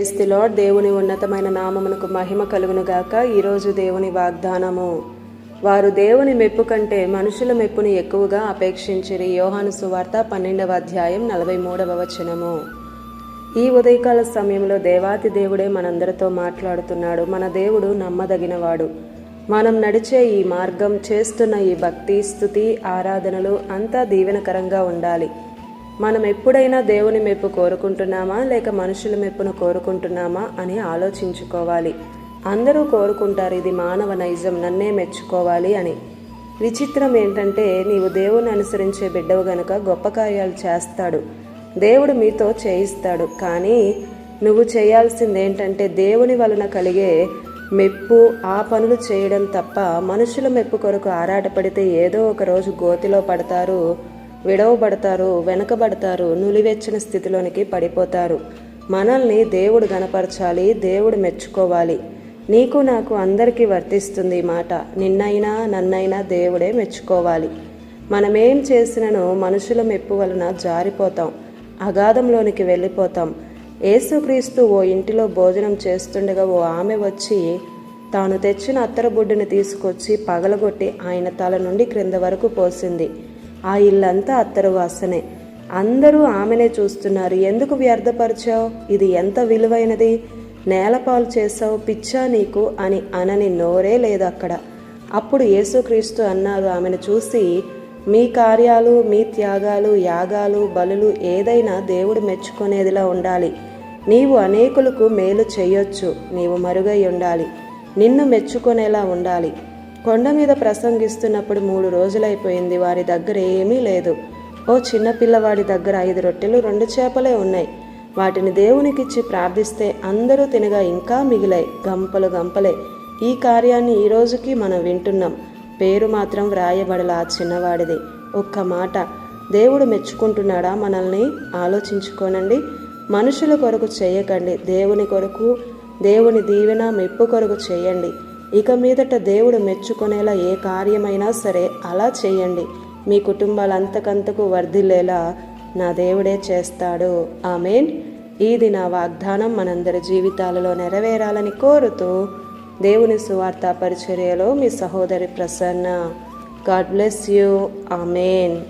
Praise the lord. దేవుని ఉన్నతమైన నామమునకు మహిమ కలుగును గాక. ఈరోజు దేవుని వాగ్దానము, వారు దేవుని మెప్పు కంటే మనుషుల మెప్పును ఎక్కువగా అపేక్షించిరి. యోహాను సువార్త 12వ అధ్యాయం 43వ వచనము. ఈ ఉదయకాల సమయంలో దేవాతి దేవుడే మనందరితో మాట్లాడుతున్నాడు. మన దేవుడు నమ్మదగినవాడు. మనం నడిచే ఈ మార్గం, చేస్తున్న ఈ భక్తి, స్తుతి, ఆరాధనలు అంతా దీవెనకరంగా ఉండాలి. మనం ఎప్పుడైనా దేవుని మెప్పు కోరుకుంటున్నామా లేక మనుషుల మెప్పును కోరుకుంటున్నామా అని ఆలోచించుకోవాలి. అందరూ కోరుకుంటారు, ఇది మానవ నైజం, నన్నే మెచ్చుకోవాలి అని. విచిత్రం ఏంటంటే, నీవు దేవుని అనుసరించే బిడ్డవు గనుక గొప్ప కార్యాలు చేస్తాడు, దేవుడు మీతో చేయిస్తాడు. కానీ నువ్వు చేయాల్సింది ఏంటంటే, దేవుని వలన కలిగే మెప్పు, ఆ పనులు చేయడం తప్ప మనుషుల మెప్పు కొరకు ఆరాటపడితే ఏదో ఒక రోజు గోతిలో పడతారు, విడవబడతారు, వెనకబడతారు, నులివెచ్చిన స్థితిలోనికి పడిపోతారు. మనల్ని దేవుడు గణపరచాలి, దేవుడు మెచ్చుకోవాలి. నీకు నాకు అందరికీ వర్తిస్తుంది ఈ మాట. నిన్నైనా నన్నైనా దేవుడే మెచ్చుకోవాలి. మనమేం చేసినను మనుషుల మెప్పు వలన జారిపోతాం, అగాధంలోనికి వెళ్ళిపోతాం. యేసుక్రీస్తు ఓ ఇంటిలో భోజనం చేస్తుండగా ఓ ఆమె వచ్చి తాను తెచ్చిన అత్తరబుడ్డుని తీసుకొచ్చి పగలగొట్టి ఆయన తల నుండి క్రింద వరకు పోసింది. ఆ ఇల్లంతా అత్తరు వాసనే. అందరూ ఆమెనే చూస్తున్నారు. ఎందుకు వ్యర్థపరిచావు? ఇది ఎంత విలువైనది, నేలపాలు చేసావు, పిచ్చా నీకు అని అనని నోరే లేదు అక్కడ. అప్పుడు యేసుక్రీస్తు అన్నారు ఆమెను చూసి, మీ కార్యాలు, మీ త్యాగాలు, యాగాలు, బలులు ఏదైనా దేవుడు మెచ్చుకునేదిలా ఉండాలి. నీవు అనేకులకు మేలు చేయొచ్చు, నీవు మరుగై ఉండాలి, నిన్ను మెచ్చుకునేలా ఉండాలి. కొండ మీద ప్రసంగిస్తున్నప్పుడు 3 రోజులైపోయింది. వారి దగ్గర ఏమీ లేదు. ఓ చిన్న పిల్లవాడి దగ్గర 5 రొట్టెలు 2 చేపలే ఉన్నాయి. వాటిని దేవునికిచ్చి ప్రార్థిస్తే అందరూ తినగా ఇంకా మిగిలాయి, గంపలు గంపలే. ఈ కార్యాన్ని ఈ రోజుకి మనం వింటున్నాం. పేరు మాత్రం వ్రాయబడలా ఆ చిన్నవాడిది. ఒక్క మాట, దేవుడు మెచ్చుకుంటున్నాడా మనల్ని? ఆలోచించుకోనండి. మనుషుల కొరకు చేయకండి, దేవుని కొరకు, దేవుని దీవెన మెప్పు కొరకు చేయండి. ఇక మీదట దేవుడు మెచ్చుకునేలా ఏ కార్యమైనా సరే అలా చేయండి. మీ కుటుంబాలు అంతకంతకు వర్ధిల్లేలా నా దేవుడే చేస్తాడు. ఆమేన్. ఇది నా వాగ్దానం మనందరి జీవితాలలో నెరవేరాలని కోరుతూ దేవుని సువార్త పరిచర్యలో మీ సహోదరి Prasanna. God bless you. Amen.